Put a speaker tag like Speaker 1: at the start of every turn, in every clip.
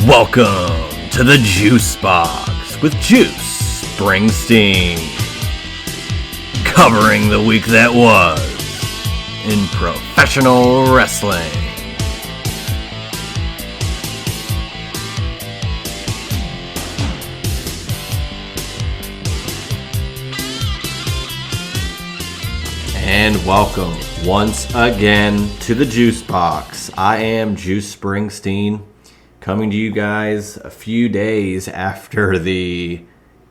Speaker 1: Welcome to the Juice Box with Juice Springsteen, covering the week that was in professional wrestling. And welcome once again to the Juice Box. I am Juice Springsteen, coming to you guys a few days after the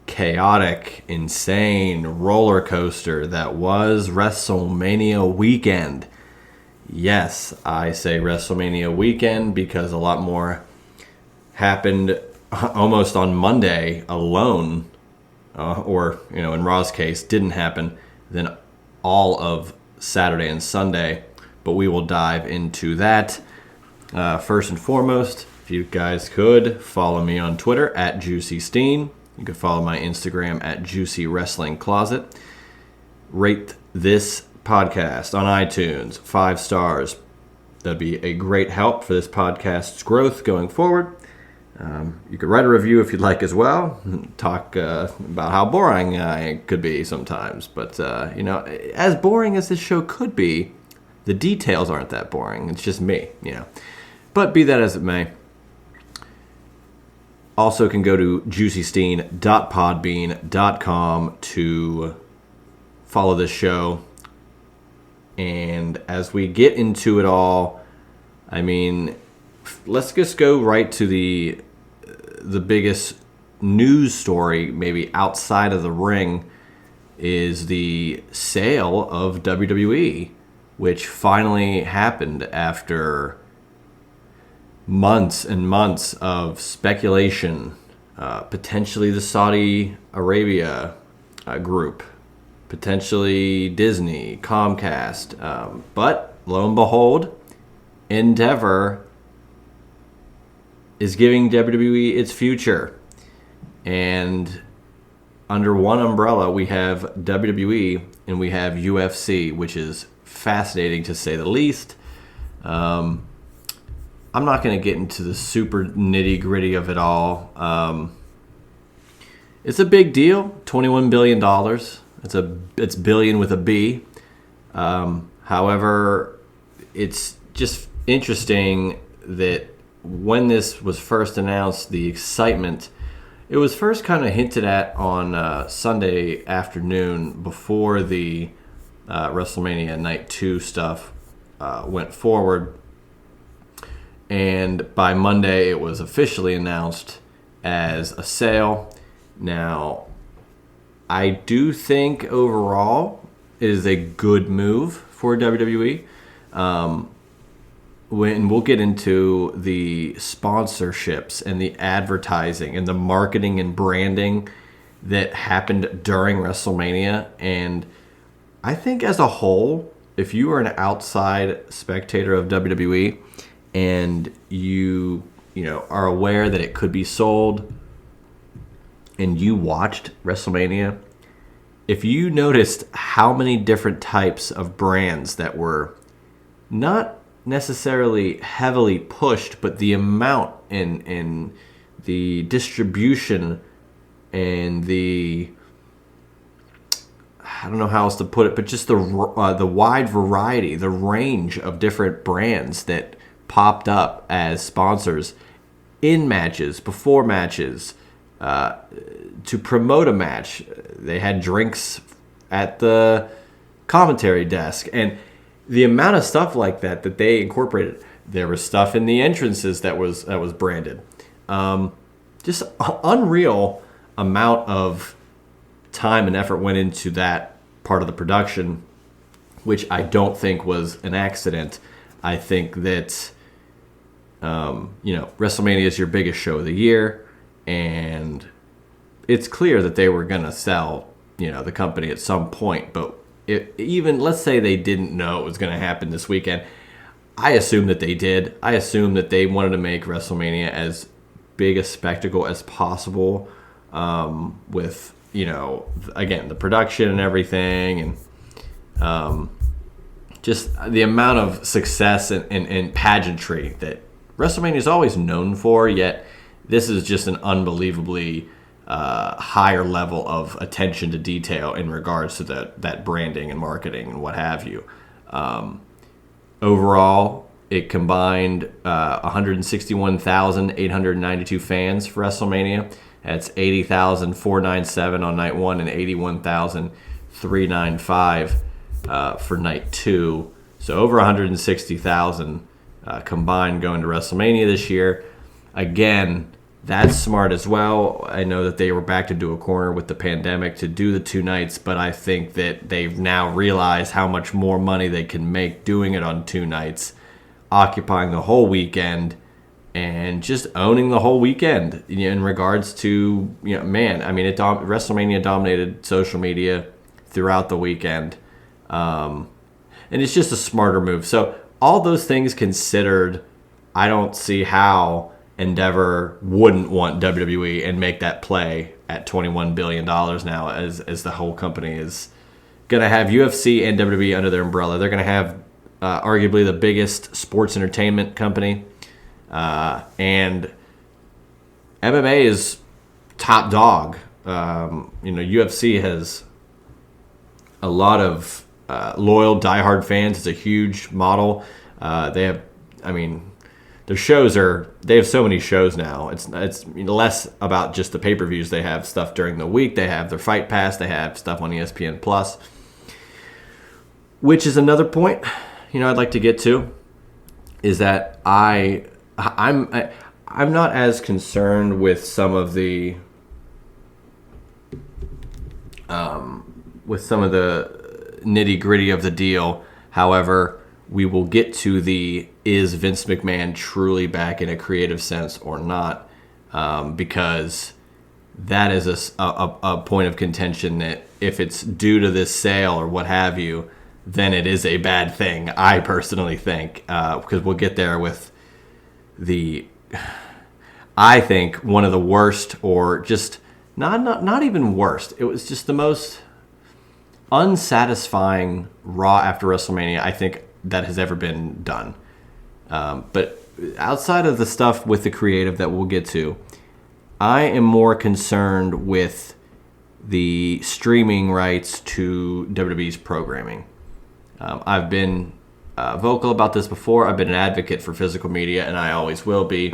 Speaker 1: chaotic, insane roller coaster that was WrestleMania weekend. Yes, I say WrestleMania weekend because a lot more happened almost on Monday alone, or in Raw's case, didn't happen, than all of Saturday and Sunday. But we will dive into that. First and foremost, if you guys could follow me on Twitter at JuicySteen. You could follow my Instagram at Juicy Wrestling Closet. Rate this podcast on iTunes 5 stars. That'd be a great help for this podcast's growth going forward. You could write a review if you'd like as well. Talk about how boring I could be sometimes. But, as boring as this show could be, the details aren't that boring. It's just me, But be that as it may. Also can go to juicysteen.podbean.com to follow this show. And as we get into it all, let's just go right to the biggest news story, maybe outside of the ring, is the sale of WWE, which finally happened after months and months of speculation. Potentially the Saudi Arabia group, potentially Disney, Comcast, but lo and behold, Endeavor is giving WWE its future. And under one umbrella, we have WWE and we have UFC, which is fascinating to say the least. I'm not going to get into the super nitty-gritty of it all. It's a big deal, $21 billion. It's billion with a B. However, it's just interesting that when this was first announced, the excitement, it was first kind of hinted at on Sunday afternoon before the WrestleMania Night 2 stuff went forward. And by Monday, it was officially announced as a sale. Now, I do think overall it is a good move for WWE. When we'll get into the sponsorships and the advertising and the marketing and branding that happened during WrestleMania. And I think as a whole, if you are an outside spectator of WWE and you are aware that it could be sold and you watched WrestleMania, if you noticed how many different types of brands that were not necessarily heavily pushed, but the amount in the distribution and the, I don't know how else to put it, but just the wide variety, the range of different brands that popped up as sponsors in matches, before matches, to promote a match. They had drinks at the commentary desk, and the amount of stuff like that they incorporated. There was stuff in the entrances that was branded. Just unreal amount of time and effort went into that part of the production, which I don't think was an accident. I think that WrestleMania is your biggest show of the year, and it's clear that they were going to sell the company at some point. But even let's say they didn't know it was going to happen this weekend, I assume that they did. I assume that they wanted to make WrestleMania as big a spectacle as possible, with again, the production and everything, and just the amount of success and pageantry that WrestleMania is always known for, yet this is just an unbelievably higher level of attention to detail in regards to that branding and marketing and what have you. Overall, it combined 161,892 fans for WrestleMania. That's 80,497 on night one and 81,395 for night two. So over 160,000 combined going to WrestleMania this year. Again, that's smart as well. I know that they were backed into a corner with the pandemic to do the 2 nights, but I think that they've now realized how much more money they can make doing it on 2 nights, occupying the whole weekend and just owning the whole weekend. In regards to, WrestleMania dominated social media throughout the weekend. And it's just a smarter move. So all those things considered, I don't see how Endeavor wouldn't want WWE and make that play at $21 billion now, as the whole company is going to have UFC and WWE under their umbrella. They're going to have arguably the biggest sports entertainment company. And MMA is top dog. UFC has a lot of loyal, diehard fans. It's a huge model. Their shows they have so many shows now. It's less about just the pay-per-views. They have stuff during the week. They have their Fight Pass. They have stuff on ESPN Plus, which is another point, I'd like to get to, is that I'm not as concerned with some of the nitty-gritty of the deal. However, we will get to is Vince McMahon truly back in a creative sense or not, because that is a point of contention that if it's due to this sale or what have you, then it is a bad thing, I personally think, because we'll get there with I think one of the worst, or just not even worst, it was just the most unsatisfying Raw after WrestleMania I think that has ever been done. But outside of the stuff with the creative that we'll get to, I am more concerned with the streaming rights to WWE's programming. I've been vocal about this before. I've been an advocate for physical media, and I always will be.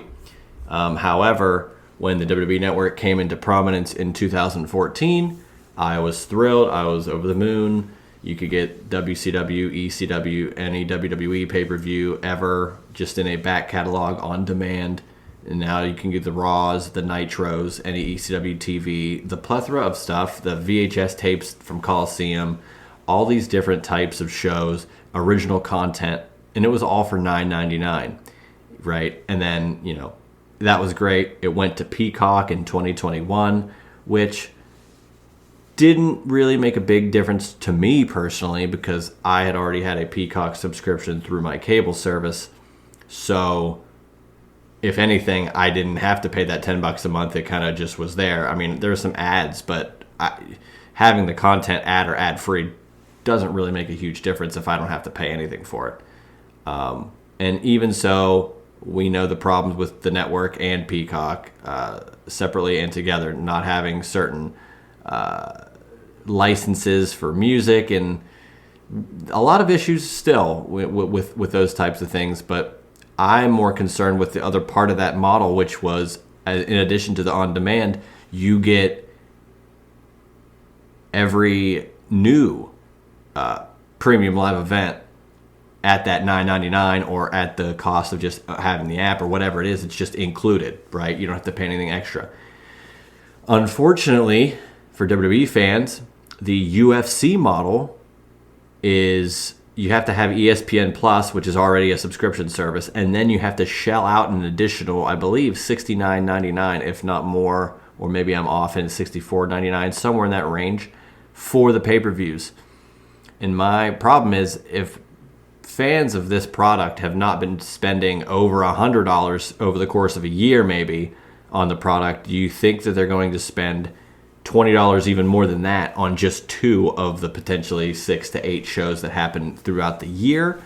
Speaker 1: However, when the WWE Network came into prominence in 2014, I was thrilled. I was over the moon. You could get WCW, ECW, any WWE pay-per-view ever just in a back catalog on demand. And now you can get the Raws, the Nitros, any ECW TV, the plethora of stuff, the VHS tapes from Coliseum, all these different types of shows, original content, and it was all for $9.99, right? And then, that was great. It went to Peacock in 2021, which didn't really make a big difference to me personally because I had already had a Peacock subscription through my cable service. So if anything, I didn't have to pay that $10 a month. It kind of just was there. I mean, there were some ads, but having the content ad or ad free doesn't really make a huge difference if I don't have to pay anything for it. And even so, we know the problems with the network and Peacock separately and together, not having certain licenses for music, and a lot of issues still with those types of things. But I'm more concerned with the other part of that model, which was, in addition to the on-demand, you get every new premium live event at that $9.99 or at the cost of just having the app or whatever it is. It's just included, right? You don't have to pay anything extra. Unfortunately, for WWE fans, the UFC model is you have to have ESPN Plus, which is already a subscription service, and then you have to shell out an additional, I believe, $69.99, if not more, or maybe I'm off, and $64.99, somewhere in that range, for the pay-per-views. And my problem is, if fans of this product have not been spending over $100 over the course of a year maybe on the product, do you think that they're going to spend $20, even more than that, on just 2 of the potentially 6 to 8 shows that happen throughout the year?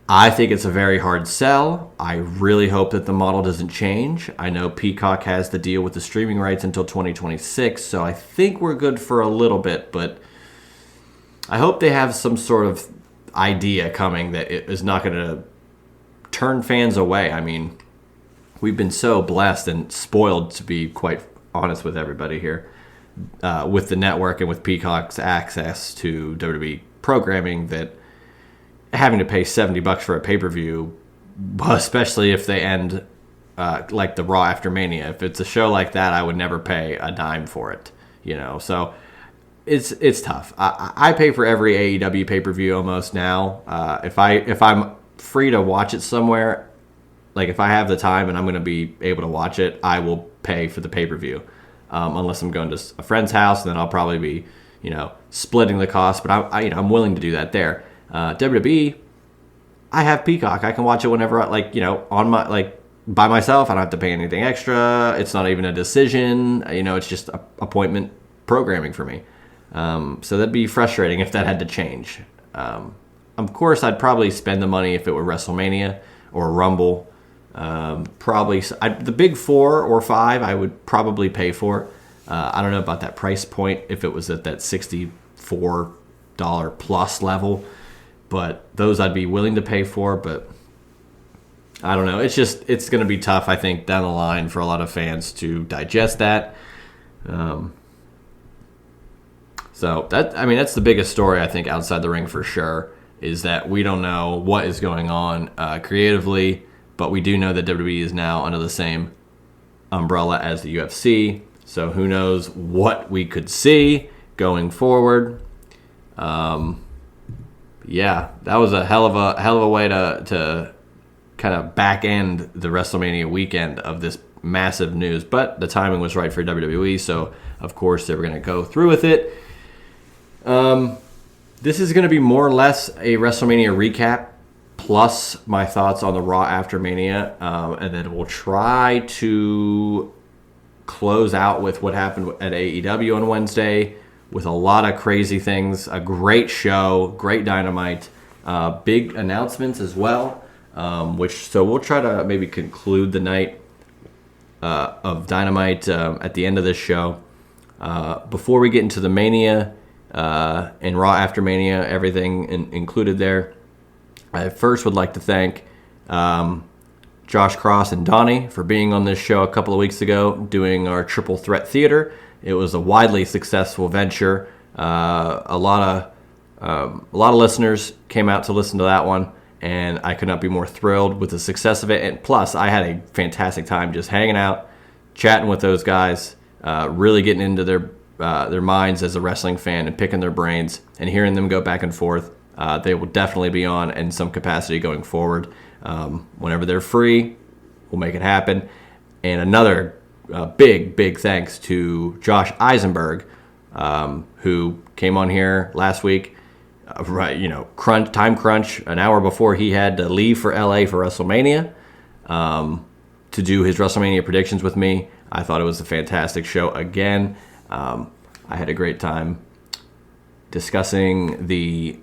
Speaker 1: I think it's a very hard sell. I really hope that the model doesn't change. I know Peacock has the deal with the streaming rights until 2026, so I think we're good for a little bit, but I hope they have some sort of idea coming that it is not going to turn fans away. I mean, we've been so blessed and spoiled, to be quite honest with everybody here, with the network and with Peacock's access to WWE programming, that having to pay $70 for a pay-per-view, especially if they end like the Raw after Mania. If it's a show like that, I would never pay a dime for it, So it's tough. I pay for every AEW pay-per-view almost now. If I'm free to watch it somewhere, like if I have the time and I'm going to be able to watch it, I will pay for the pay-per-view, unless I'm going to a friend's house, and then I'll probably be, splitting the cost. But I'm willing to do that there. WWE, I have Peacock. I can watch it whenever on my by myself. I don't have to pay anything extra. It's not even a decision. It's just appointment programming for me. So that'd be frustrating if that had to change. Of course, I'd probably spend the money if it were WrestleMania or Rumble. Probably the big 4 or 5 I would probably pay for. I don't know about that price point if it was at that $64 plus level. But those I'd be willing to pay for, but I don't know. It's going to be tough, I think, down the line for a lot of fans to digest that. So that's the biggest story, I think, outside the ring for sure, is that we don't know what is going on creatively, but we do know that WWE is now under the same umbrella as the UFC. So who knows what we could see going forward. Yeah, that was a hell of a way to kind of back end the WrestleMania weekend of this massive news. But the timing was right for WWE, so of course they were going to go through with it. This is going to be more or less a WrestleMania recap, plus my thoughts on the Raw after Mania, and then we'll try to close out with what happened at AEW on Wednesday, with a lot of crazy things, a great show, great Dynamite, big announcements as well, so we'll try to maybe conclude the night of Dynamite at the end of this show. Before we get into the Mania and Raw after Mania, everything included there, I first would like to thank Josh Cross and Donnie for being on this show a couple of weeks ago, doing our Triple Threat Theater. It was a widely successful venture. A lot of listeners came out to listen to that one, and I could not be more thrilled with the success of it. And plus, I had a fantastic time just hanging out, chatting with those guys, really getting into their minds as a wrestling fan and picking their brains and hearing them go back and forth. They will definitely be on in some capacity going forward. Whenever they're free, we'll make it happen. And another big thanks to Josh Eisenberg, who came on here last week, time crunch, an hour before he had to leave for LA for WrestleMania, to do his WrestleMania predictions with me. I thought it was a fantastic show again. I had a great time discussing the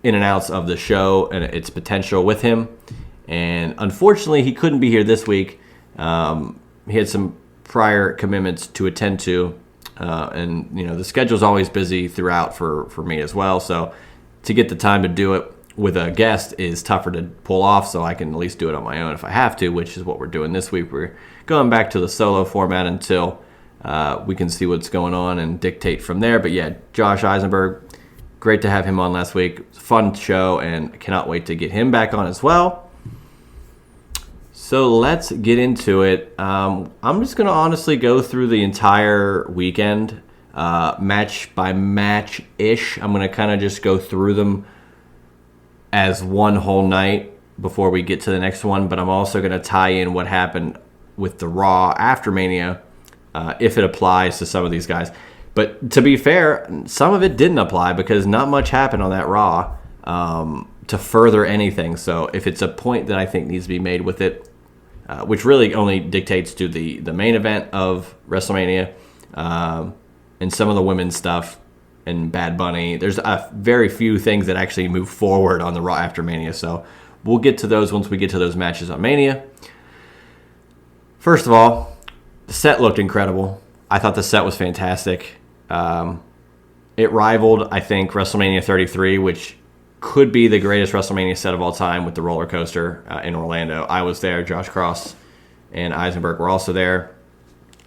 Speaker 1: in and outs of the show and its potential with him. And unfortunately, he couldn't be here this week. He had some prior commitments to attend to, and the schedule's always busy throughout for me as well. So to get the time to do it with a guest is tougher to pull off. So I can at least do it on my own if I have to, which is what we're doing this week. We're going back to the solo format until we can see what's going on and dictate from there. But yeah, Josh Eisenberg, great to have him on last week. It was a fun show, and I cannot wait to get him back on as well. So let's get into it. I'm just going to honestly go through the entire weekend, match by match-ish. I'm going to kind of just go through them as one whole night before we get to the next one. But I'm also going to tie in what happened with the Raw after Mania, if it applies to some of these guys. But to be fair, some of it didn't apply because not much happened on that Raw to further anything. So if it's a point that I think needs to be made with it, which really only dictates to the main event of WrestleMania, and some of the women's stuff and Bad Bunny, there's very few things that actually move forward on the Raw after Mania. So we'll get to those once we get to those matches on Mania. First of all, the set looked incredible. I thought the set was fantastic. It rivaled, I think, WrestleMania 33, which could be the greatest WrestleMania set of all time with the roller coaster in Orlando. I was there. Josh Cross and Eisenberg were also there.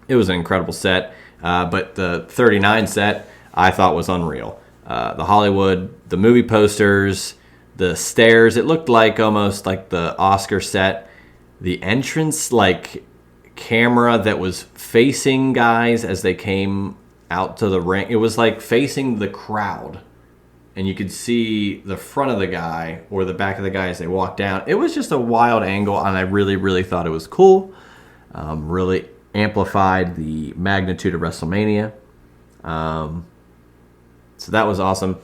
Speaker 1: It was an incredible set. But the 39 set I thought was unreal. The Hollywood, the movie posters, the stairs. It looked like almost like the Oscar set. The entrance, like camera that was facing guys as they came out to the ring. It was like facing the crowd. And you could see the front of the guy or the back of the guy as they walked down. It was just a wild angle, and I really, really thought it was cool. Really amplified the magnitude of WrestleMania. So that was awesome.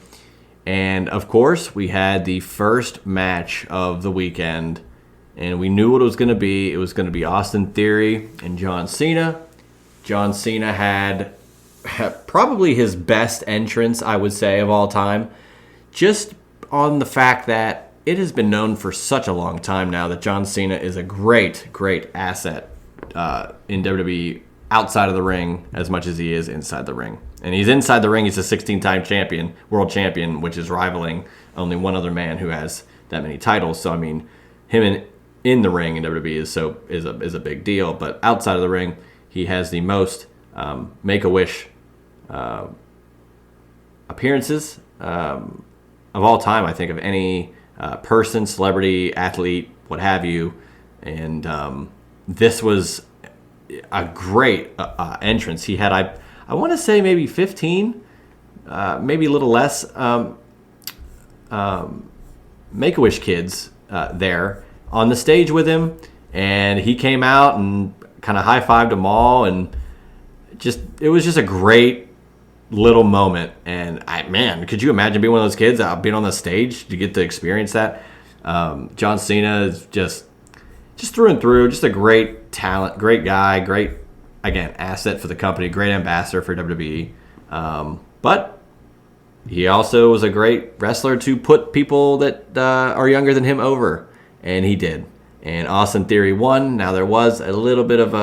Speaker 1: And, of course, we had the first match of the weekend, and we knew what it was going to be. It was going to be Austin Theory and John Cena. John Cena had probably his best entrance, I would say, of all time. Just on the fact that it has been known for such a long time now that John Cena is a great, great asset in WWE outside of the ring as much as he is inside the ring. And he's inside the ring. He's a 16-time champion, world champion, which is rivaling only one other man who has that many titles. So, I mean, him in the ring in WWE is a big deal. But outside of the ring, he has the most Make-A-Wish appearances of all time, I think, of any person, celebrity, athlete, what have you. And this was a great entrance. He had, I want to say maybe 15, maybe a little less, Make-A-Wish kids there on the stage with him. And he came out and kind of high-fived them all. And it was just a great little moment. And man, could you imagine being one of those kids being on the stage to get to experience that? John Cena is just through and through, just a great talent, great guy, great, again, asset for the company, great ambassador for WWE. But he also was a great wrestler to put people that are younger than him over, and he did. And Austin Theory won. Now there was a little bit of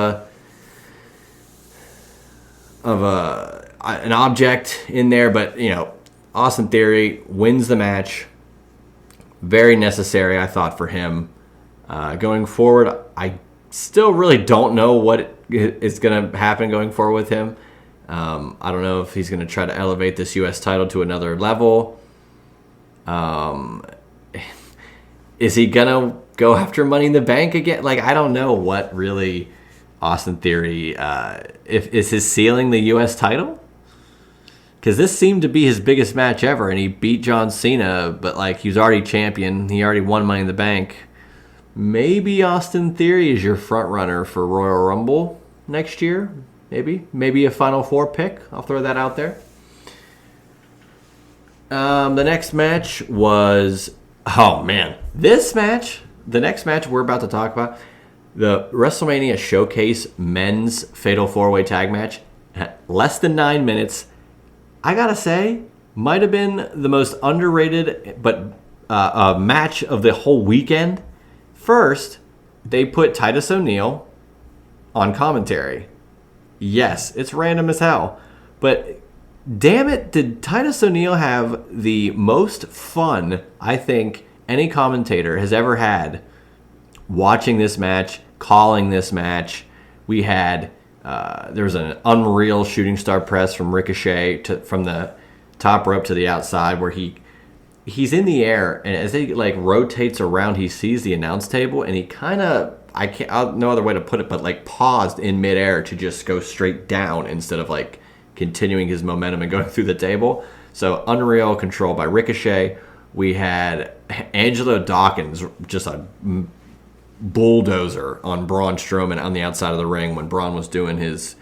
Speaker 1: an object in there, but Austin Theory wins the match. Very necessary, I thought, for him. Going forward, I still really don't know what is going to happen going forward with him. I don't know if he's going to try to elevate this U.S. title to another level. Is he going to go after Money in the Bank again? Like, I don't know what really Austin Theory, is his ceiling the U.S. title? Because this seemed to be his biggest match ever, and he beat John Cena, but like he was already champion. He already won Money in the Bank. Maybe Austin Theory is your front runner for Royal Rumble next year. Maybe a Final Four pick. I'll throw that out there. The next match was, the next match we're about to talk about, the WrestleMania Showcase Men's Fatal 4-Way Tag Match, less than 9 minutes. I gotta say, might have been the most underrated match of the whole weekend. First, they put Titus O'Neil on commentary. Yes, it's random as hell. But damn it, did Titus O'Neil have the most fun, I think, any commentator has ever had watching this match, calling this match. We had, there was an unreal shooting star press from Ricochet from the top rope to the outside where he's in the air, and as he rotates around, he sees the announce table, and he kind of, no other way to put it, but paused in midair to just go straight down instead of continuing his momentum and going through the table. So unreal control by Ricochet. We had Angelo Dawkins, just a bulldozer on Braun Strowman on the outside of the ring when Braun was doing his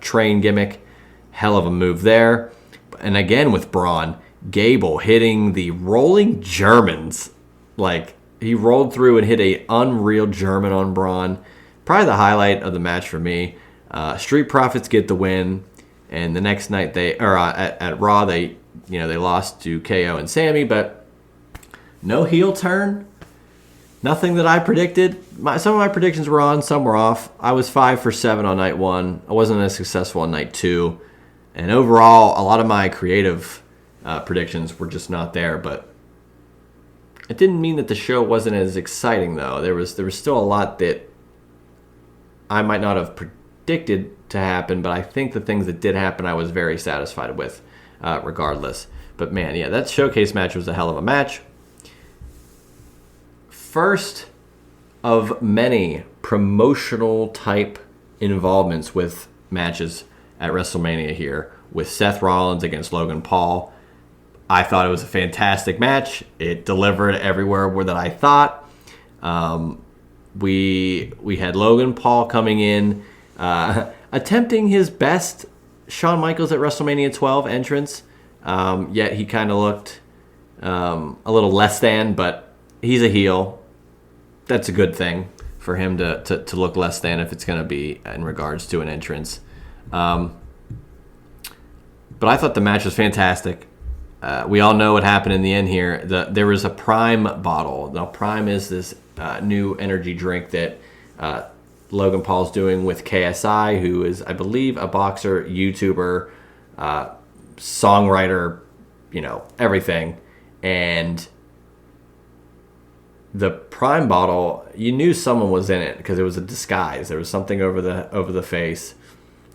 Speaker 1: train gimmick. Hell of a move there. And again with Braun, Gable hitting the rolling Germans. He rolled through and hit a unreal German on Braun. Probably the highlight of the match for me. Street Profits get the win, and the next night at Raw they lost to KO and Sammy, but no heel turn. Nothing that I predicted. Some of my predictions were on, some were off. I was 5 for 7 on night 1. I wasn't as successful on night 2. And overall, a lot of my creative predictions were just not there. But it didn't mean that the show wasn't as exciting, though. There was still a lot that I might not have predicted to happen, but I think the things that did happen I was very satisfied with regardless. But man, yeah, that showcase match was a hell of a match. First of many promotional type involvements with matches at WrestleMania here with Seth Rollins against Logan Paul. I thought it was a fantastic match. It delivered everywhere that I thought. We had Logan Paul coming in, attempting his best Shawn Michaels at WrestleMania 12 entrance. Yet he kind of looked a little less than, but he's a heel. That's a good thing for him to look less than if it's going to be in regards to an entrance. But I thought the match was fantastic. We all know what happened in the end here. There was a Prime bottle. Now, Prime is this new energy drink that Logan Paul's doing with KSI, who is, I believe, a boxer, YouTuber, songwriter, everything. And the Prime bottle, you knew someone was in it because it was a disguise. There was something over the face.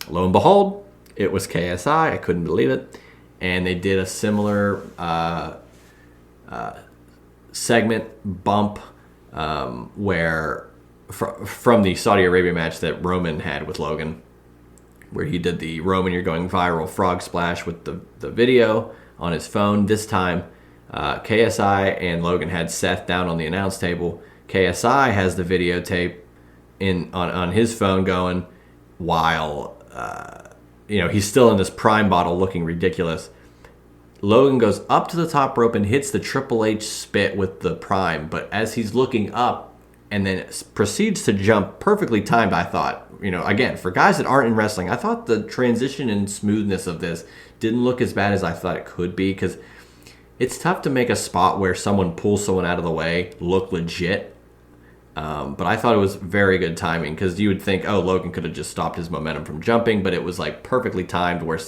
Speaker 1: Lo and behold, it was KSI. I couldn't believe it. And they did a similar segment bump where from the Saudi Arabia match that Roman had with Logan, where he did the Roman, you're going viral frog splash with the video on his phone. This time, KSI and Logan had Seth down on the announce table. KSI has the videotape on his phone going while he's still in this Prime bottle looking ridiculous. Logan goes up to the top rope and hits the Triple H spit with the Prime, but as he's looking up and then proceeds to jump, perfectly timed, I thought. Again, for guys that aren't in wrestling, I thought the transition and smoothness of this didn't look as bad as I thought it could be, because it's tough to make a spot where someone pulls someone out of the way look legit. But I thought it was very good timing, because you would think, oh, Logan could have just stopped his momentum from jumping, but it was like perfectly timed where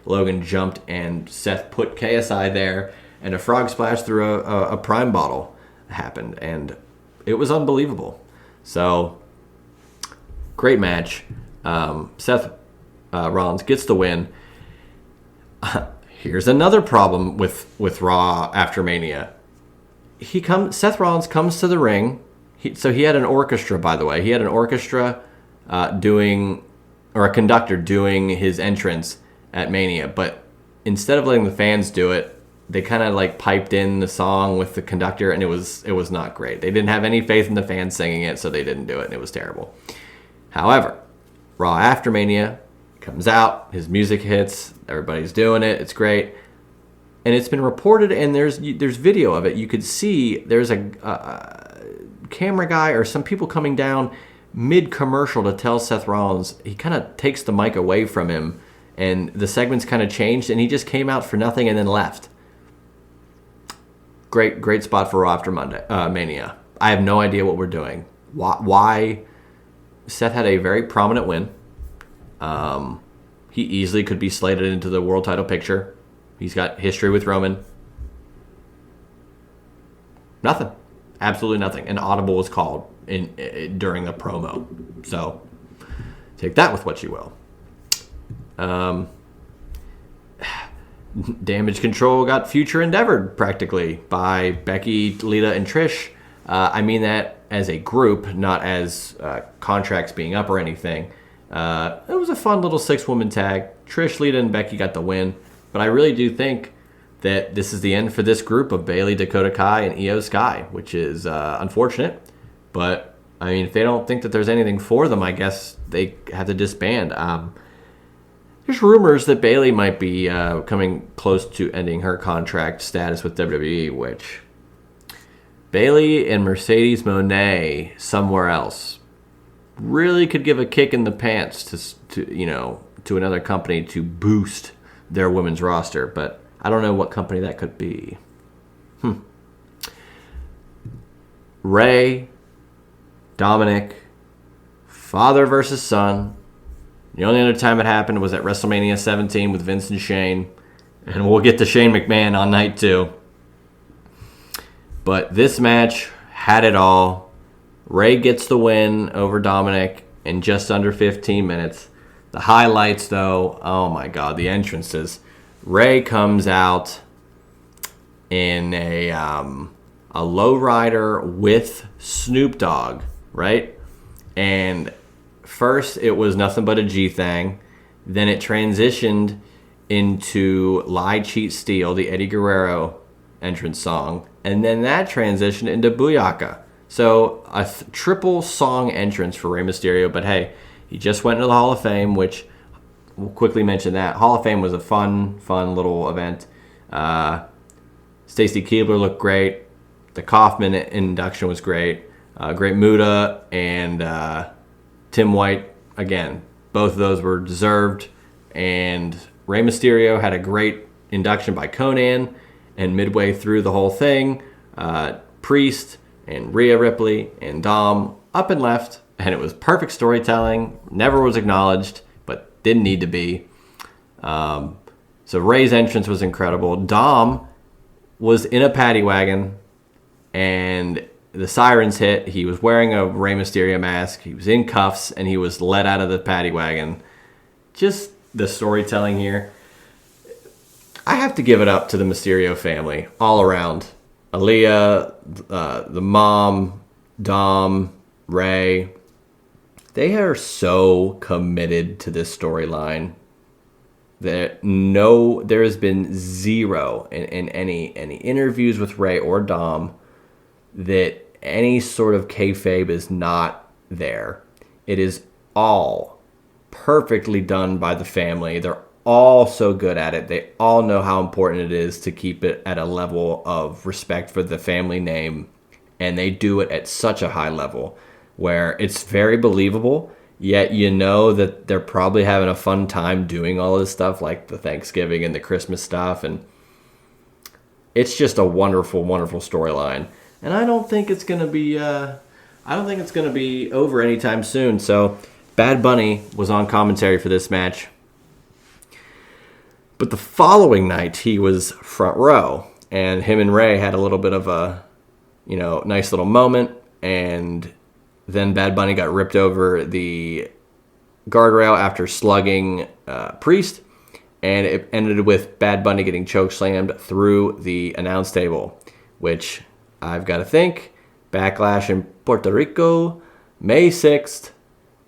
Speaker 1: Logan jumped and Seth put KSI there, and a frog splash through a Prime bottle happened, and it was unbelievable. So, great match. Seth Rollins gets the win. Here's another problem with Raw after Mania. Seth Rollins comes to the ring. So he had an orchestra, by the way. He had an orchestra a conductor doing his entrance at Mania. But instead of letting the fans do it, they kind of like piped in the song with the conductor, and it was not great. They didn't have any faith in the fans singing it, so they didn't do it, and it was terrible. However, Raw after Mania comes out, his music hits, everybody's doing it, it's great. And it's been reported, and there's video of it. You could see there's a camera guy or some people coming down mid-commercial to tell Seth Rollins. He kind of takes the mic away from him, and the segment's kind of changed, and he just came out for nothing and then left. Great spot for Raw after Mania. I have no idea what we're doing. Why? Seth had a very prominent win. He easily could be slated into the world title picture. He's got history with Roman. Nothing. Absolutely nothing. An audible was called during a promo. So take that with what you will. Damage Control got future endeavored practically by Becky, Lita, and Trish. I mean that as a group, not as contracts being up or anything. It was a fun little 6-woman tag. Trish, Lita, and Becky got the win. But I really do think that this is the end for this group of Bayley, Dakota Kai, and Io Sky, which is unfortunate. But, I mean, if they don't think that there's anything for them, I guess they have to disband. There's rumors that Bayley might be coming close to ending her contract status with WWE, which Bayley and Mercedes Moné somewhere else really could give a kick in the pants to another company to boost their women's roster, but I don't know what company that could be. Ray Dominic, father versus son. The only other time it happened was at WrestleMania 17 with Vince and Shane. And we'll get to Shane McMahon on night 2. But this match had it all. Ray gets the win over Dominic in just under 15 minutes. The highlights, though, oh my God, the entrances. Ray comes out in a lowrider with Snoop Dogg, right? And first it was nothing but a G-Thang. Then it transitioned into Lie, Cheat, Steal, the Eddie Guerrero entrance song. And then that transitioned into Booyaka. So a triple song entrance for Rey Mysterio. But hey, he just went into the Hall of Fame, which we'll quickly mention that. Hall of Fame was a fun little event. Stacy Keibler looked great. The Kaufman induction was great. Great Muta and Tim White, again, both of those were deserved. And Rey Mysterio had a great induction by Conan. And midway through the whole thing, Priest and Rhea Ripley and Dom up and left. And it was perfect storytelling. Never was acknowledged, but didn't need to be. So Ray's entrance was incredible. Dom was in a paddy wagon, and the sirens hit. He was wearing a Rey Mysterio mask. He was in cuffs, and he was let out of the paddy wagon. Just the storytelling here. I have to give it up to the Mysterio family all around. Aaliyah, the mom, Dom, Ray. They are so committed to this storyline that there has been zero in any interviews with Ray or Dom that any sort of kayfabe is not there. It is all perfectly done by the family. They're all so good at it. They all know how important it is to keep it at a level of respect for the family name, and they do it at such a high level where it's very believable, yet you know that they're probably having a fun time doing all this stuff, like the Thanksgiving and the Christmas stuff, and it's just a wonderful, wonderful storyline. And I don't think it's gonna be over anytime soon. So Bad Bunny was on commentary for this match. But the following night, he was front row, and him and Ray had a little bit of a, nice little moment, and then Bad Bunny got ripped over the guardrail after slugging Priest, and it ended with Bad Bunny getting chokeslammed through the announce table, which I've got to think, Backlash in Puerto Rico, May 6th,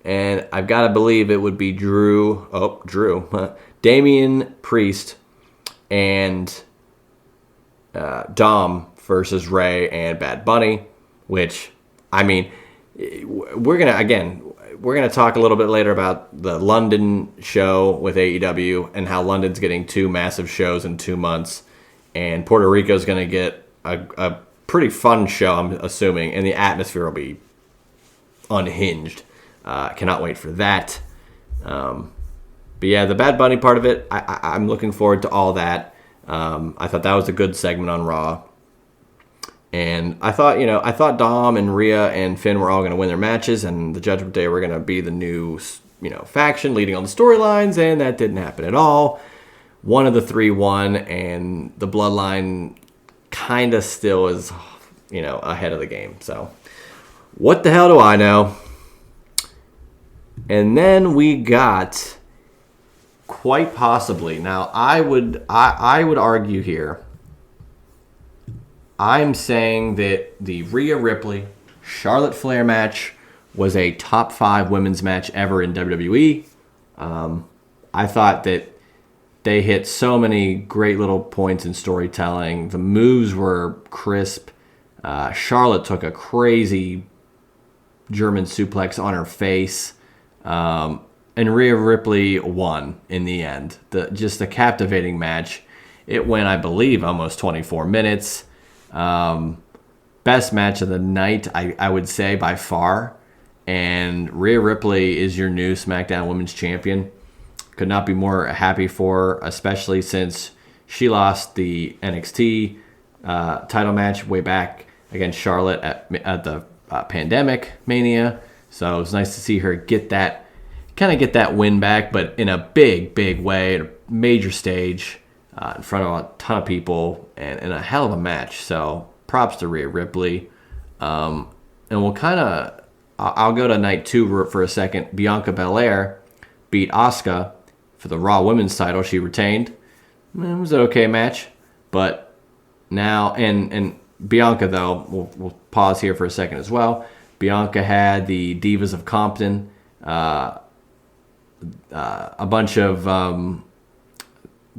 Speaker 1: and I've got to believe it would be Damian Priest and Dom versus Ray and Bad Bunny, which, I mean, we're gonna talk a little bit later about the London show with AEW and how London's getting 2 massive shows in 2 months, and Puerto Rico's gonna get a pretty fun show, I'm assuming, and the atmosphere will be unhinged. Cannot wait for that. But yeah, the Bad Bunny part of it, I'm looking forward to all that. I thought that was a good segment on Raw. And I thought Dom and Rhea and Finn were all going to win their matches, and the Judgment Day were going to be the new, faction leading on the storylines, and that didn't happen at all. One of the 3 won, and the Bloodline kind of still is, ahead of the game. So, what the hell do I know? And then we got, quite possibly, now I would argue here, I'm saying that the Rhea Ripley Charlotte Flair match was a top 5 women's match ever in WWE. I thought that they hit so many great little points in storytelling. The moves were crisp. Charlotte took a crazy German suplex on her face. And Rhea Ripley won in the end. Just a captivating match. It went, I believe, almost 24 minutes. Best match of the night, I would say, by far. And Rhea Ripley is your new SmackDown Women's Champion. Could not be more happy for her, especially since she lost the NXT title match way back against Charlotte at the pandemic Mania. So it was nice to see her get that win back, but in a big way, at a major stage, in front of a ton of people, and in a hell of a match. So props to Rhea Ripley. And I'll go to night 2 for a second. Bianca Belair beat Asuka for the Raw Women's title. She retained. It was an okay match, but now and Bianca, though, we'll pause here for a second as well. Bianca had the Divas of Compton, a bunch of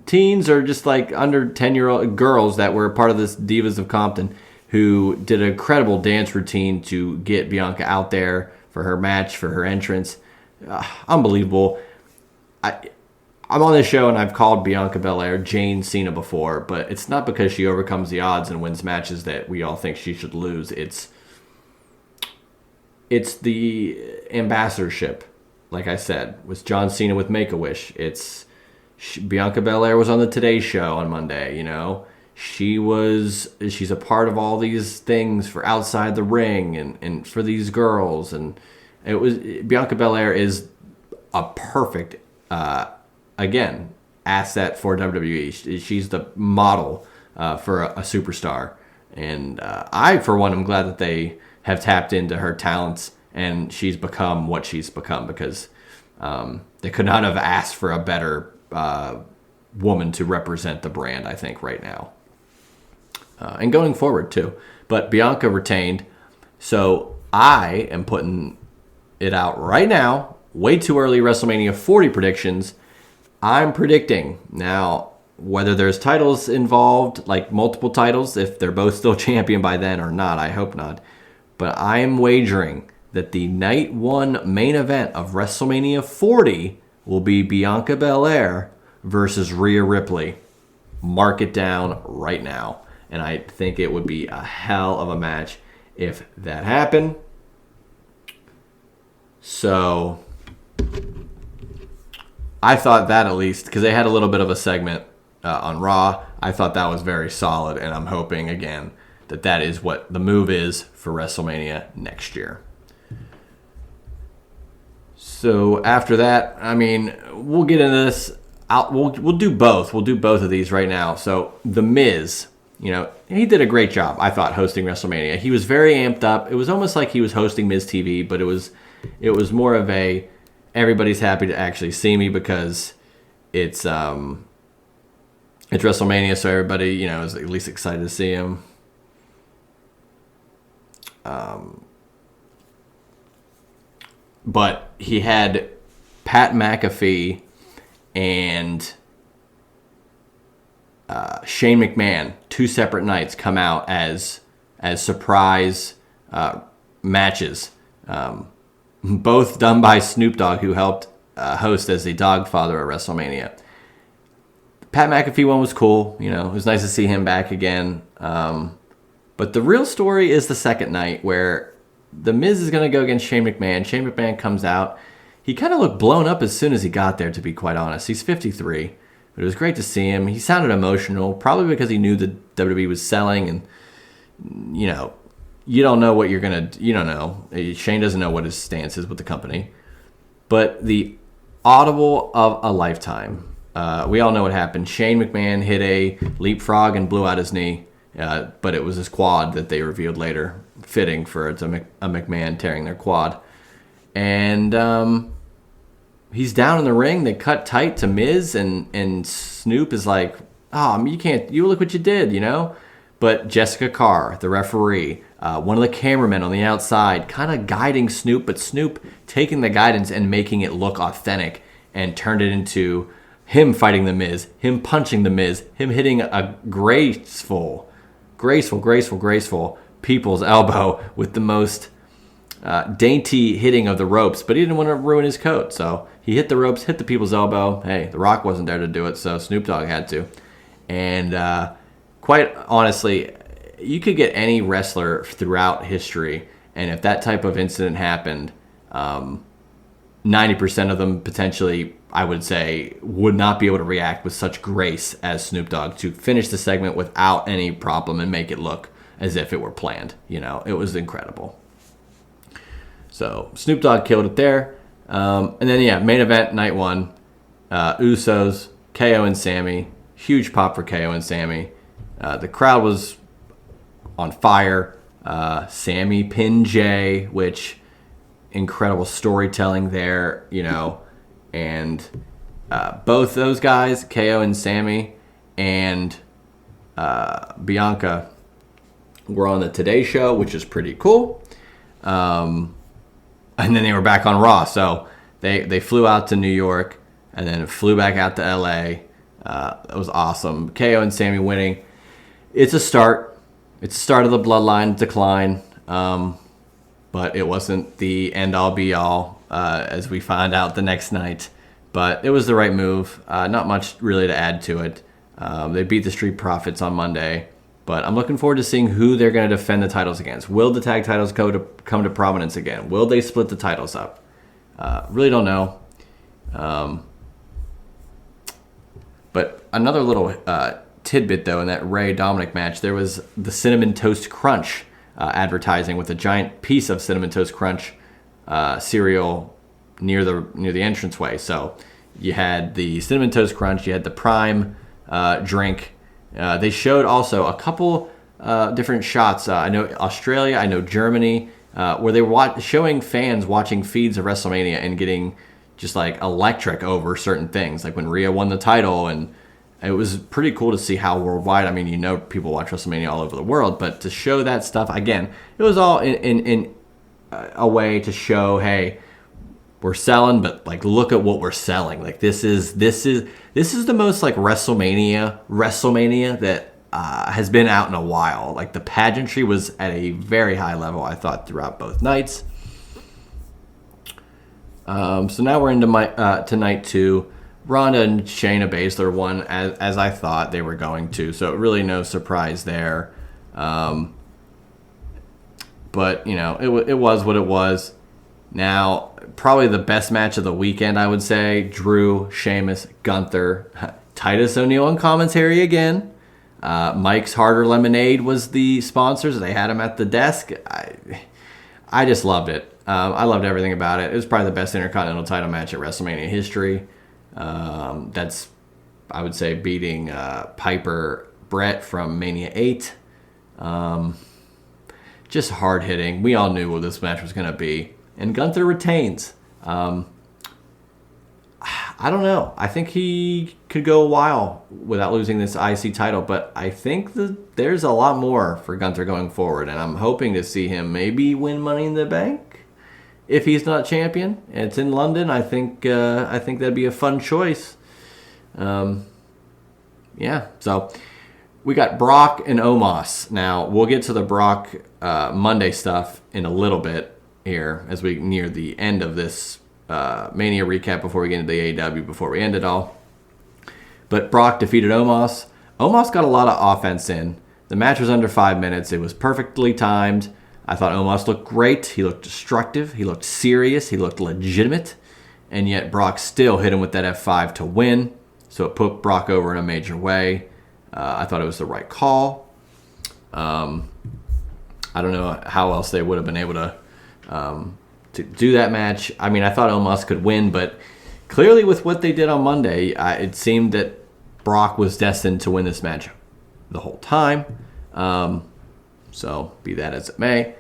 Speaker 1: teens or just like under 10-year-old girls that were part of this Divas of Compton, who did an incredible dance routine to get Bianca out there for her match, for her entrance. Unbelievable. I'm on this show and I've called Bianca Belair Jane Cena before, but it's not because she overcomes the odds and wins matches that we all think she should lose. It's the ambassadorship, like I said, with John Cena with Make-A-Wish. Bianca Belair was on the Today Show on Monday, you know. She's a part of all these things for outside the ring and for these girls, and Bianca Belair is a perfect again asset for WWE. She's the model for a superstar, and I for one am glad that they have tapped into her talents and she's become what she's become, because they could not have asked for a better woman to represent the brand, I think, right now. And going forward, too. But Bianca retained. So I am putting it out right now. Way too early WrestleMania 40 predictions. I'm predicting. Now, whether there's titles involved, like multiple titles, if they're both still champion by then or not, I hope not. But I am wagering that the night 1 main event of WrestleMania 40 will be Bianca Belair versus Rhea Ripley. Mark it down right now. And I think it would be a hell of a match if that happened. So I thought that, at least, because they had a little bit of a segment on Raw, I thought that was very solid. And I'm hoping, again, that is what the move is for WrestleMania next year. So after that, I mean, we'll get into this. We'll do both. We'll do both of these right now. So The Miz, you know, he did a great job, I thought, hosting WrestleMania. He was very amped up. It was almost like he was hosting Miz TV, but it was more of a everybody's happy to actually see me, because it's WrestleMania, so everybody, you know, is at least excited to see him. But he had Pat McAfee and Shane McMahon 2 separate nights come out as surprise matches, both done by Snoop Dogg, who helped host as the Dogfather at WrestleMania. Pat McAfee one was cool, you know, it was nice to see him back again. But the real story is the second night, where The Miz is going to go against Shane McMahon. Shane McMahon comes out. He kind of looked blown up as soon as he got there, to be quite honest. He's 53, but it was great to see him. He sounded emotional, probably because he knew that WWE was selling, and, you know, you don't know what you don't know. Shane doesn't know what his stance is with the company. But the audible of a lifetime. We all know what happened. Shane McMahon hit a leapfrog and blew out his knee, but it was his quad that they revealed later. Fitting for a McMahon tearing their quad. And he's down in the ring. They cut tight to Miz, and Snoop is like, "Oh, you look what you did, you know?" But Jessica Carr, the referee, one of the cameramen on the outside, kind of guiding Snoop, but Snoop taking the guidance and making it look authentic, and turned it into him fighting The Miz, him punching The Miz, him hitting a graceful people's elbow with the most dainty hitting of the ropes, but he didn't want to ruin his coat, so he hit the ropes, hit the people's elbow. Hey, The Rock wasn't there to do it, so Snoop Dogg had to. And quite honestly, you could get any wrestler throughout history, and if that type of incident happened, 90% of them potentially, I would say, would not be able to react with such grace as Snoop Dogg to finish the segment without any problem and make it look as if it were planned. You know, it was incredible. So Snoop Dogg killed it there. And then, main event, night one. Usos, KO and Sammy. Huge pop for KO and Sammy. The crowd was on fire. Sammy pinned Jay, which incredible storytelling there, And both those guys, KO and Sammy, and Bianca, were on the Today Show, which is pretty cool. And then they were back on Raw. So they flew out to New York and then flew back out to LA. It was awesome. KO and Sammy winning. It's a start. It's the start of the bloodline decline. But it wasn't the end-all be-all, as we find out the next night. But it was the right move. Not much really to add to it. They beat the Street Profits on Monday. But I'm looking forward to seeing who they're going to defend the titles against. Will the tag titles come to prominence again? Will they split the titles up? Really don't know. But another little tidbit, though, in that Ray-Dominic match, there was the Cinnamon Toast Crunch advertising with a giant piece of Cinnamon Toast Crunch cereal near the entranceway. So you had the Cinnamon Toast Crunch, you had the Prime drink. They showed also a couple different shots. I know Australia, I know Germany, where they were showing fans watching feeds of WrestleMania and getting just like electric over certain things, like when Rhea won the title, and it was pretty cool to see how worldwide. I mean, people watch WrestleMania all over the world, but to show that stuff again, it was all in a way to show, hey, we're selling, but like look at what we're selling. Like this is the most like WrestleMania that has been out in a while. Like the pageantry was at a very high level, I thought, throughout both nights. So now we're into to night two. Ronda and Shayna Baszler won as I thought they were going to, so really no surprise there. But it was what it was. Now, probably the best match of the weekend, I would say. Drew, Sheamus, Gunther, Titus O'Neil on commentary again. Mike's Harder Lemonade was the sponsors. They had him at the desk. I just loved it. I loved everything about it. It was probably the best Intercontinental title match at WrestleMania history. That's, I would say, beating Piper Brett from Mania 8. Just hard-hitting. We all knew what this match was going to be. And Gunther retains. I don't know. I think he could go a while without losing this IC title, but I think that there's a lot more for Gunther going forward, and I'm hoping to see him maybe win Money in the Bank if he's not champion. And it's in London. I think that'd be a fun choice. So we got Brock and Omos. Now, we'll get to the Brock Monday stuff in a little bit here as we near the end of this Mania recap before we get into the AEW, before we end it all. But Brock defeated Omos. Omos got a lot of offense in. The match was under 5 minutes. It was perfectly timed. I thought Omos looked great. He looked destructive. He looked serious. He looked legitimate. And yet Brock still hit him with that F5 to win. So it put Brock over in a major way. I thought it was the right call. I don't know how else they would have been able to do that match. I mean, I thought Omos could win, but clearly with what they did on Monday, it seemed that Brock was destined to win this match the whole time. So be that as it may.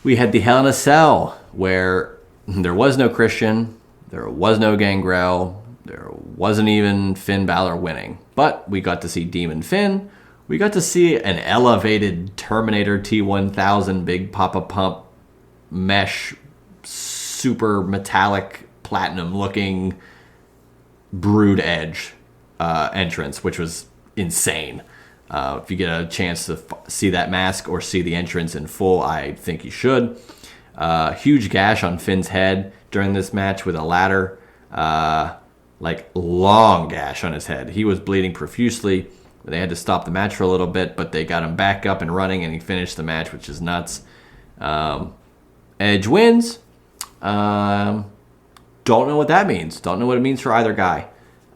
Speaker 1: We had the Hell in a Cell, where there was no Christian, there was no Gangrel, there wasn't even Finn Balor winning. But we got to see Demon Finn. We got to see an elevated Terminator T1000 Big Papa Pump mesh, super metallic, platinum-looking Brood Edge entrance, which was insane. If you get a chance to see that mask or see the entrance in full, I think you should. Huge gash on Finn's head during this match with a ladder. Long gash on his head. He was bleeding profusely. They had to stop the match for a little bit, but they got him back up and running, and he finished the match, which is nuts. Edge wins. Don't know what that means. Don't know what it means for either guy.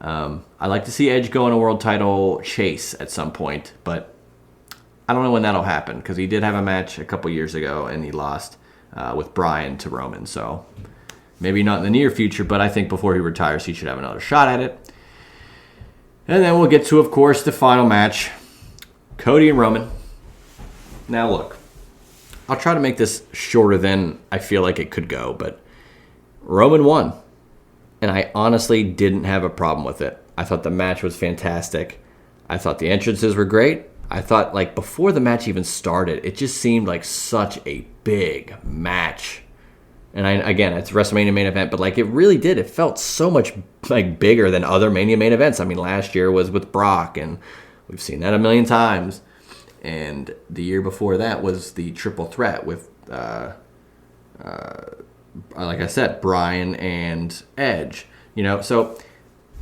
Speaker 1: I'd like to see Edge go on a world title chase at some point, but I don't know when that'll happen, because he did have a match a couple years ago and he lost. with Bryan to Roman. So maybe not in the near future, but I think before he retires, he should have another shot at it. And then we'll get to, of course, the final match, Cody and Roman. Now look, I'll try to make this shorter than I feel like it could go, but Roman won. And I honestly didn't have a problem with it. I thought the match was fantastic. I thought the entrances were great. I thought, like, before the match even started, it just seemed like such a big match. And again, it's WrestleMania main event, but like it really did. It felt so much like bigger than other Mania main events. I mean, last year was with Brock, and we've seen that a million times. And the year before that was the triple threat with, like I said, Bryan and Edge. You know, so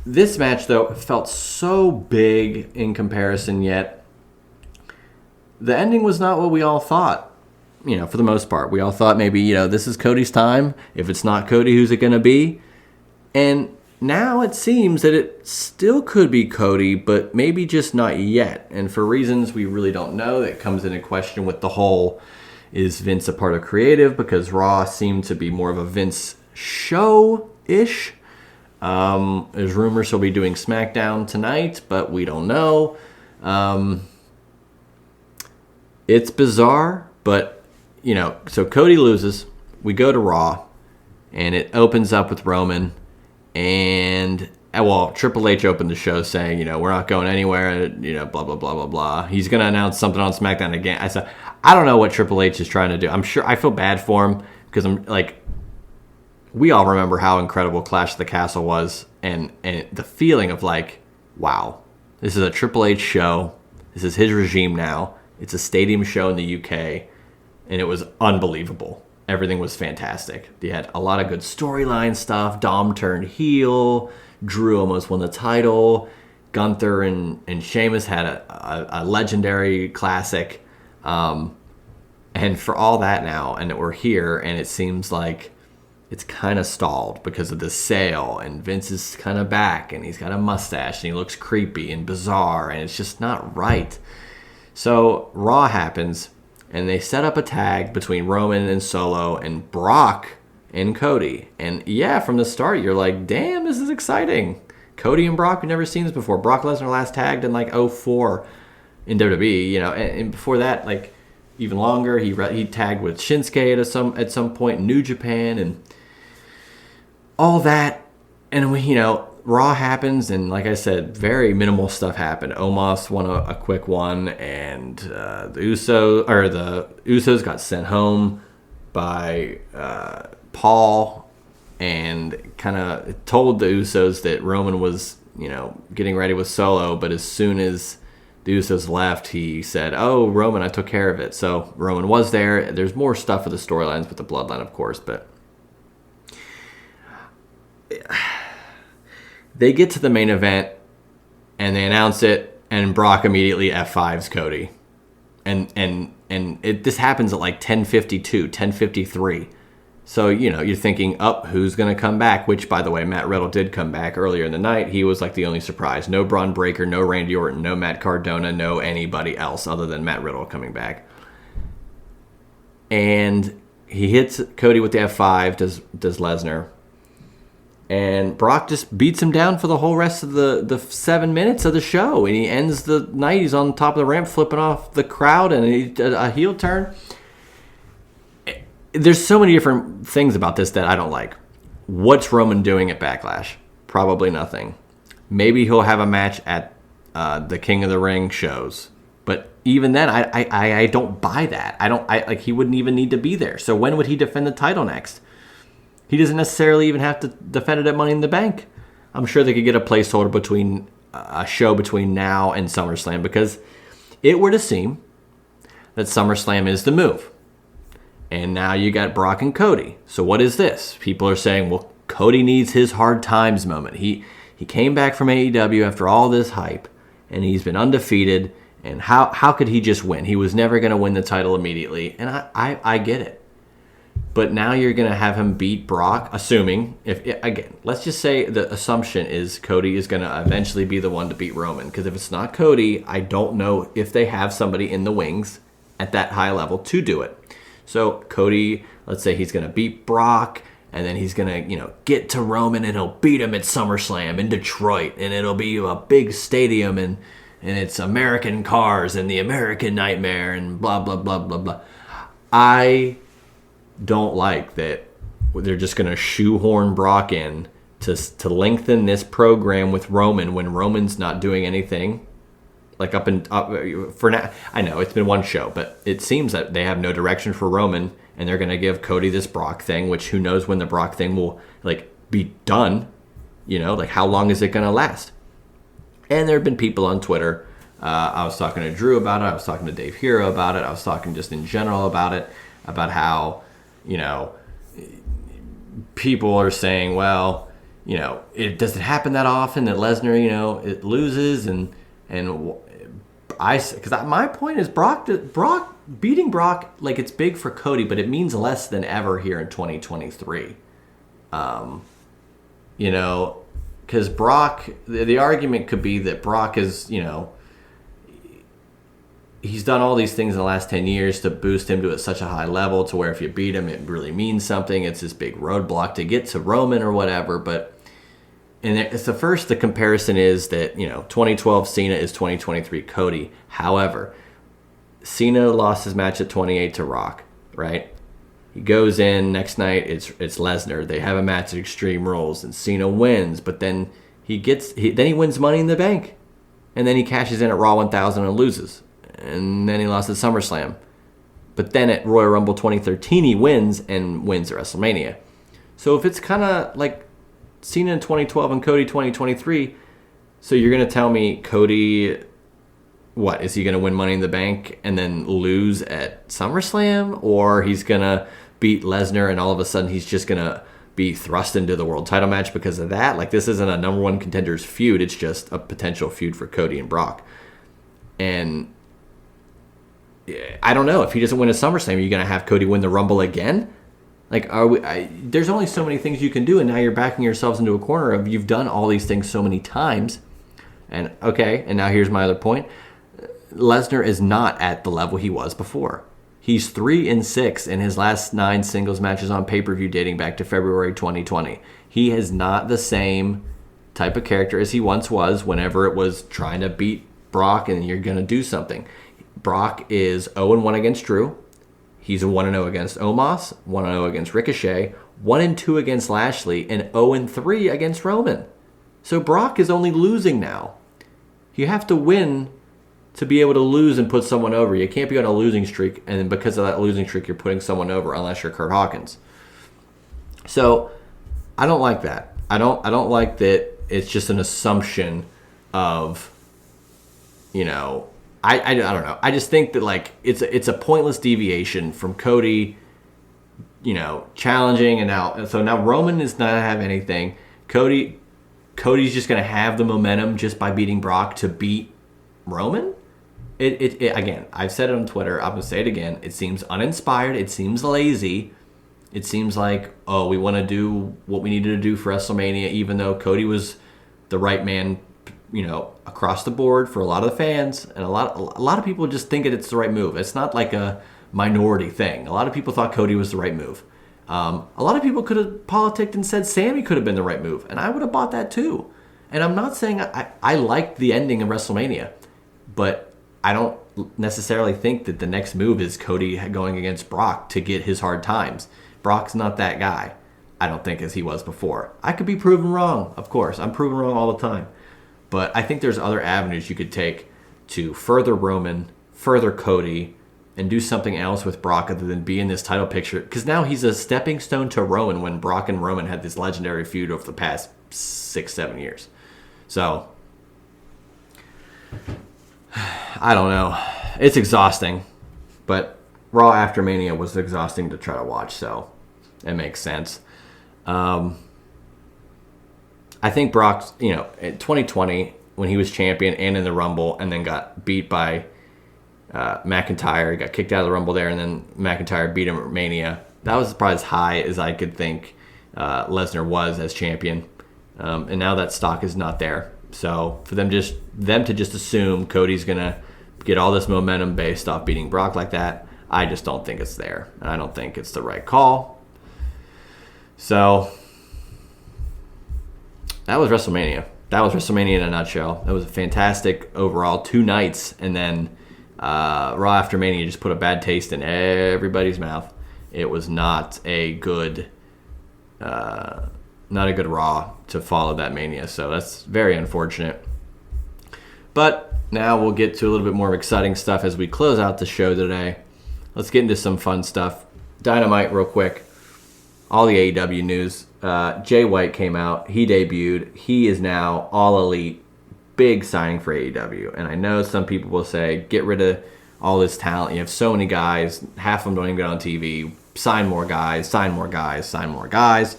Speaker 1: this match though felt so big in comparison. Yet the ending was not what we all thought. You know, for the most part, we all thought maybe, you know, this is Cody's time. If it's not Cody, who's it going to be? And now it seems that it still could be Cody, but maybe just not yet. And for reasons we really don't know, that comes into question with the whole, is Vince a part of creative? Because Raw seemed to be more of a Vince show-ish. There's rumors he'll be doing SmackDown tonight, but we don't know. It's bizarre, but you know, so Cody loses. We go to Raw, and it opens up with Roman. And, well, Triple H opened the show saying, you know, we're not going anywhere, you know, blah, blah, blah, blah, blah. He's going to announce something on SmackDown again. I said, I don't know what Triple H is trying to do. I'm sure, I feel bad for him because I'm like, we all remember how incredible Clash of the Castle was. And the feeling of like, wow, this is a Triple H show. This is his regime now. It's a stadium show in the UK. And it was unbelievable. Everything was fantastic. They had a lot of good storyline stuff. Dom turned heel. Drew almost won the title. Gunther and Sheamus had a legendary classic. And for all that now, and we're here, and it seems like it's kind of stalled because of the sale. And Vince is kind of back, and he's got a mustache, and he looks creepy and bizarre, and it's just not right. So Raw happens. And they set up a tag between Roman and Solo and Brock and Cody. And yeah, from the start, you're like, damn, this is exciting. Cody and Brock, we've never seen this before. Brock Lesnar last tagged in like 2004 in WWE, you know. And before that, like even longer, he tagged with Shinsuke at some point in New Japan and all that. And we, you know, Raw happens, and like I said, very minimal stuff happened. Omos won a quick one, and the Usos got sent home by Paul, and kind of told the Usos that Roman was, you know, getting ready with Solo. But as soon as the Usos left, he said, "Oh, Roman, I took care of it." So Roman was there. There's more stuff with the storylines with the Bloodline, of course, but. They get to the main event, and they announce it, and Brock immediately F5s Cody. And this happens at like 10:52, 10:53. So, you know, you're thinking, who's going to come back? Which, by the way, Matt Riddle did come back earlier in the night. He was like the only surprise. No Braun Breaker, no Randy Orton, no Matt Cardona, no anybody else other than Matt Riddle coming back. And he hits Cody with the F5, does Lesnar. And Brock just beats him down for the whole rest of the 7 minutes of the show. And he ends the night. He's on top of the ramp flipping off the crowd and a heel turn. There's so many different things about this that I don't like. What's Roman doing at Backlash? Probably nothing. Maybe he'll have a match at the King of the Ring shows. But even then, I don't buy that. Like he wouldn't even need to be there. So when would he defend the title next? He doesn't necessarily even have to defend it at Money in the Bank. I'm sure they could get a placeholder between a show between now and SummerSlam, because it were to seem that SummerSlam is the move. And now you got Brock and Cody. So what is this? People are saying, well, Cody needs his hard times moment. He came back from AEW after all this hype, and he's been undefeated. And how could he just win? He was never going to win the title immediately. And I get it. But now you're going to have him beat Brock, assuming, let's just say the assumption is Cody is going to eventually be the one to beat Roman. Because if it's not Cody, I don't know if they have somebody in the wings at that high level to do it. So Cody, let's say he's going to beat Brock, and then he's going to, get to Roman, and he'll beat him at SummerSlam in Detroit, and it'll be a big stadium, and it's American cars and the American Nightmare and blah, blah, blah, blah, blah. I don't like that they're just going to shoehorn Brock in to lengthen this program with Roman when Roman's not doing anything. Like up for now, I know it's been one show, but it seems that they have no direction for Roman, and they're going to give Cody this Brock thing, which who knows when the Brock thing will be done. How long is it going to last? And there have been people on Twitter. I was talking to Drew about it. I was talking to Dave Hero about it. I was talking just in general about it, about how, people are saying, well, does it happen that often that Lesnar, it loses? And because my point is Brock beating Brock, it's big for Cody, but it means less than ever here in 2023. Because Brock, the argument could be that Brock is, he's done all these things in the last 10 years to boost him to such a high level to where if you beat him, it really means something. It's this big roadblock to get to Roman or whatever. And it's the comparison is that, 2012 Cena is 2023 Cody. However, Cena lost his match at 28 to Rock, right? He goes in next night. It's Lesnar. They have a match at Extreme Rules, and Cena wins. But then he wins Money in the Bank, and then he cashes in at Raw 1000 and loses, and then he lost at SummerSlam. But then at Royal Rumble 2013, he wins at WrestleMania. So if it's kind of like Cena in 2012 and Cody 2023, so you're gonna tell me Cody, what is he gonna win Money in the Bank and then lose at SummerSlam, or he's gonna beat Lesnar and all of a sudden he's just gonna be thrust into the world title match because of that? This isn't a number one contenders feud. It's just a potential feud for Cody and Brock. And I don't know, if he doesn't win a SummerSlam, are you gonna have Cody win the Rumble again? There's only so many things you can do, and now you're backing yourselves into a corner of you've done all these things so many times. And now here's my other point. Lesnar is not at the level he was before. He's 3-6 in his last 9 singles matches on pay-per-view dating back to February 2020. He is not the same type of character as he once was whenever it was trying to beat Brock and you're going to do something. Brock is 0-1 against Drew. He's a 1-0 against Omos, 1-0 against Ricochet, 1-2 against Lashley, and 0-3 against Roman. So Brock is only losing now. You have to win to be able to lose and put someone over. You can't be on a losing streak, and then because of that losing streak, you're putting someone over unless you're Kurt Hawkins. So I don't like that. I don't like that it's just an assumption of, I don't know. I just think that it's a pointless deviation from Cody, challenging, and now Roman is not gonna have anything. Cody's just gonna have the momentum just by beating Brock to beat Roman. It again, I've said it on Twitter. I'm gonna say it again. It seems uninspired. It seems lazy. It seems like, we want to do what we needed to do for WrestleMania, even though Cody was the right man, across the board for a lot of the fans, and a lot of people just think it's the right move. It's not like a minority thing. A lot of people thought Cody was the right move. A lot of people could have politicked and said Sammy could have been the right move, and I would have bought that too. And I'm not saying I liked the ending of WrestleMania, but I don't necessarily think that the next move is Cody going against Brock to get his hard times. Brock's not that guy, I don't think, as he was before. I could be proven wrong, of course. I'm proven wrong all the time. But I think there's other avenues you could take to further Roman, further Cody, and do something else with Brock other than be in this title picture. Because now he's a stepping stone to Roman when Brock and Roman had this legendary feud over the past 6-7 years. So, I don't know. It's exhausting. But Raw after Mania was exhausting to try to watch, so it makes sense. I think Brock's, in 2020, when he was champion and in the Rumble and then got beat by McIntyre, he got kicked out of the Rumble there, and then McIntyre beat him at Mania. That was probably as high as I could think Lesnar was as champion. And now that stock is not there. So for them to just assume Cody's going to get all this momentum based off beating Brock like that, I just don't think it's there, and I don't think it's the right call. So that was WrestleMania. That was WrestleMania in a nutshell. That was a fantastic overall 2 nights, and then Raw after Mania just put a bad taste in everybody's mouth. It was not a good Raw to follow that Mania, so that's very unfortunate. But now we'll get to a little bit more exciting stuff as we close out the show today. Let's get into some fun stuff. Dynamite real quick. All the AEW news. Jay White came out. He debuted. He is now All Elite. Big signing for AEW. And I know some people will say, get rid of all this talent. You have so many guys. Half of them don't even get on TV. Sign more guys. Sign more guys. Sign more guys.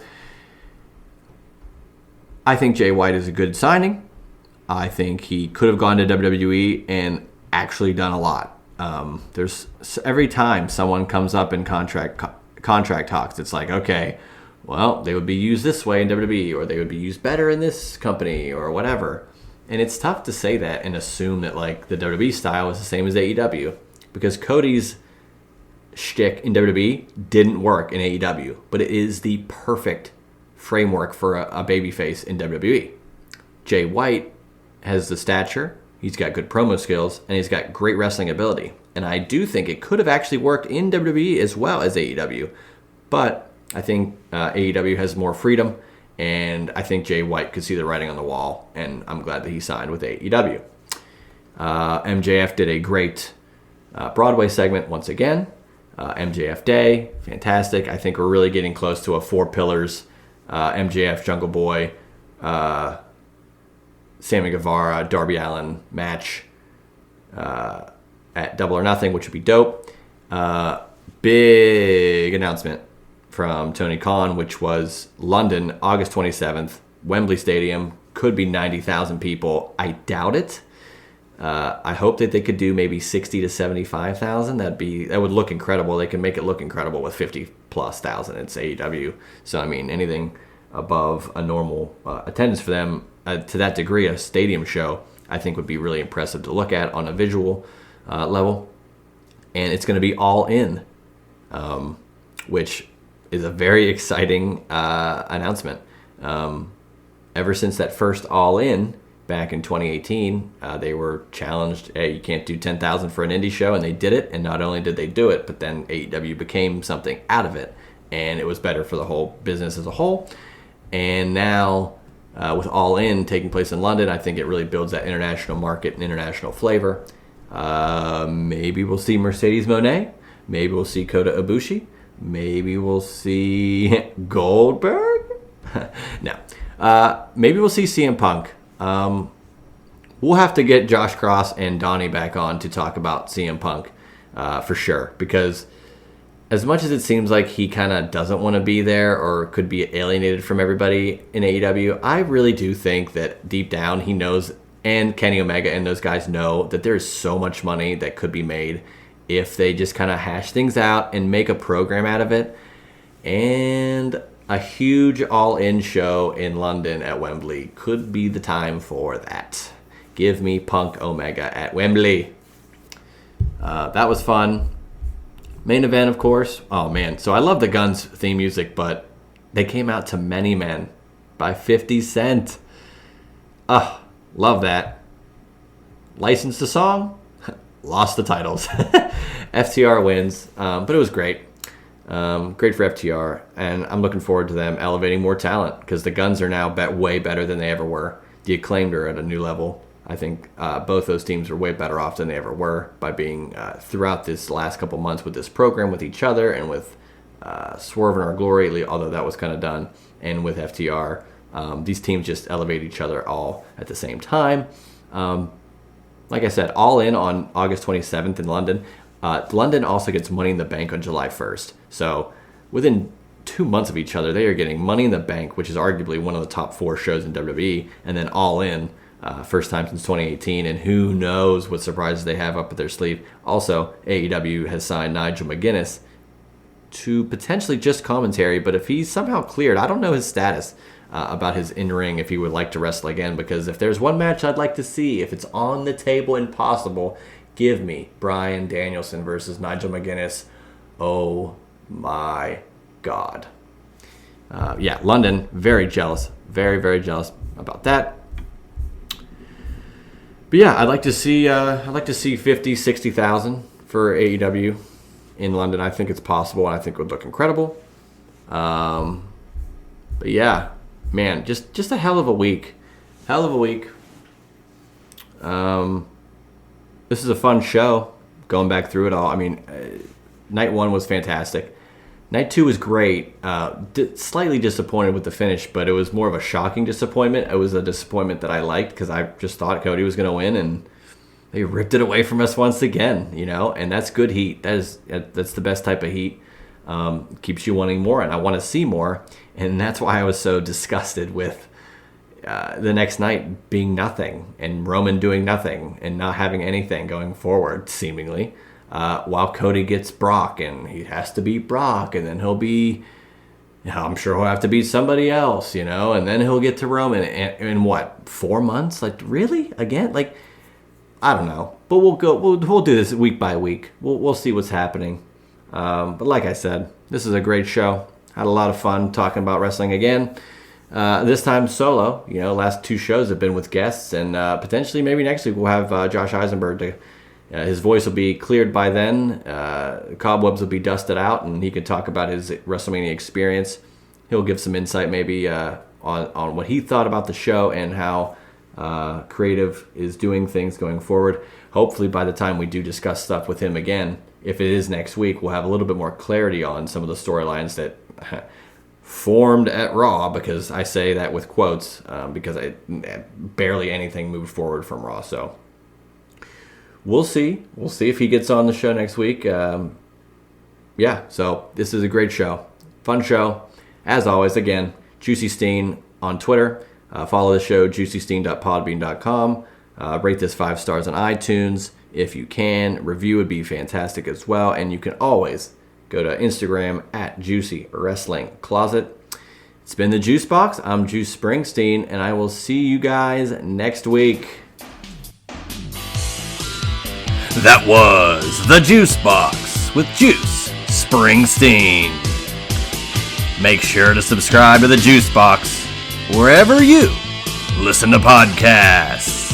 Speaker 1: I think Jay White is a good signing. I think he could have gone to WWE and actually done a lot. There's every time someone comes up in contract talks, it's like, okay, well, they would be used this way in WWE, or they would be used better in this company, or whatever. And it's tough to say that and assume that like the WWE style is the same as AEW, because Cody's shtick in WWE didn't work in AEW, but it is the perfect framework for a babyface in WWE. Jay White has the stature, he's got good promo skills, and he's got great wrestling ability. And I do think it could have actually worked in WWE as well as AEW. But I think AEW has more freedom, and I think Jay White could see the writing on the wall, and I'm glad that he signed with AEW. MJF did a great Broadway segment once again. MJF Day, fantastic. I think we're really getting close to a 4 pillars MJF, Jungle Boy, Sammy Guevara, Darby Allin match at Double or Nothing, which would be dope. Big announcement from Tony Khan, which was London, August 27th, Wembley Stadium. Could be 90,000 people. I doubt it. I hope that they could do maybe 60 to 75,000. That would look incredible. They can make it look incredible with 50+ thousand. It's AEW, so I mean anything above a normal attendance for them to that degree, a stadium show, I think would be really impressive to look at on a visual level. And it's going to be All In, which is a very exciting announcement. Ever since that first All In back in 2018, they were challenged, hey, you can't do 10,000 for an indie show, and they did it. And not only did they do it, but then AEW became something out of it, and it was better for the whole business as a whole. And now with All In taking place in London, I think it really builds that international market and international flavor. Maybe we'll see Mercedes Moné. Maybe we'll see Kota Ibushi. Maybe we'll see Goldberg. No. Maybe we'll see CM Punk. We'll have to get Josh Cross and Donnie back on to talk about CM Punk for sure, because as much as it seems like he kind of doesn't want to be there or could be alienated from everybody in AEW, I really do think that deep down he knows, and Kenny Omega and those guys know, that there's so much money that could be made if they just kind of hash things out and make a program out of it. And a huge all-in show in London at Wembley could be the time for that. Give me Punk Omega at Wembley. That was fun. Main event, of course. Oh, man. So I love the Guns theme music, but they came out to Many Men by 50 Cent. Love that. Licensed the song, lost the titles. FTR wins, but it was great. Great for FTR, and I'm looking forward to them elevating more talent, because the Guns are now way better than they ever were. The Acclaimed are at a new level. I think both those teams are way better off than they ever were by being throughout this last couple months with this program, with each other, and with Swerve in Our Glory, although that was kind of done, and with FTR. These teams just elevate each other all at the same time. Like I said, All In on August 27th in London. London also gets Money in the Bank on July 1st. So within 2 months of each other, they are getting Money in the Bank, which is arguably one of the top 4 shows in WWE, and then All In, first time since 2018, and who knows what surprises they have up their sleeve. Also, AEW has signed Nigel McGuinness to potentially just commentary, but if he's somehow cleared, I don't know his status about his in-ring, if he would like to wrestle again, because if there's one match I'd like to see, if it's on the table and possible, Give me Bryan Danielson versus Nigel McGuinness. Oh my God. London, very jealous. Very, very jealous about that. But yeah, I'd like to see 50, 60,000 for AEW in London. I think it's possible, and I think it would look incredible. But yeah, man, just a hell of a week. This is a fun show, going back through it all. I mean, night 1 was fantastic. Night 2 was great. Slightly disappointed with the finish, but it was more of a shocking disappointment. It was a disappointment that I liked because I just thought Cody was going to win, and they ripped it away from us once again, and that's good heat. That's the best type of heat. Keeps you wanting more, and I want to see more, and that's why I was so disgusted with the next night being nothing, and Roman doing nothing, and not having anything going forward, seemingly. While Cody gets Brock, and he has to beat Brock, and then I'm sure he'll have to beat somebody else, and then he'll get to Roman in what, 4 months? Like, really? Again? Like, I don't know. But we'll do this week by week. We'll see what's happening. But like I said, this is a great show. Had a lot of fun talking about wrestling again. This time solo. Last 2 shows have been with guests, and potentially maybe next week we'll have Josh Eisenberg to. His voice will be cleared by then. Cobwebs will be dusted out, and he can talk about his WrestleMania experience. He'll give some insight maybe on what he thought about the show and how Creative is doing things going forward. Hopefully by the time we do discuss stuff with him again, if it is next week, we'll have a little bit more clarity on some of the storylines that formed at Raw, because I say that with quotes because barely anything moved forward from Raw. So we'll see. We'll see if he gets on the show next week. So this is a great show. Fun show. As always, again, Juicy Steen on Twitter. Follow the show, juicysteen.podbean.com. Rate this 5 stars on iTunes if you can. Review would be fantastic as well. And you can always go to Instagram at Juicy Wrestling Closet. It's been the Juice Box. I'm Juice Springsteen, and I will see you guys next week. That was the Juice Box with Juice Springsteen. Make sure to subscribe to the Juice Box wherever you listen to podcasts.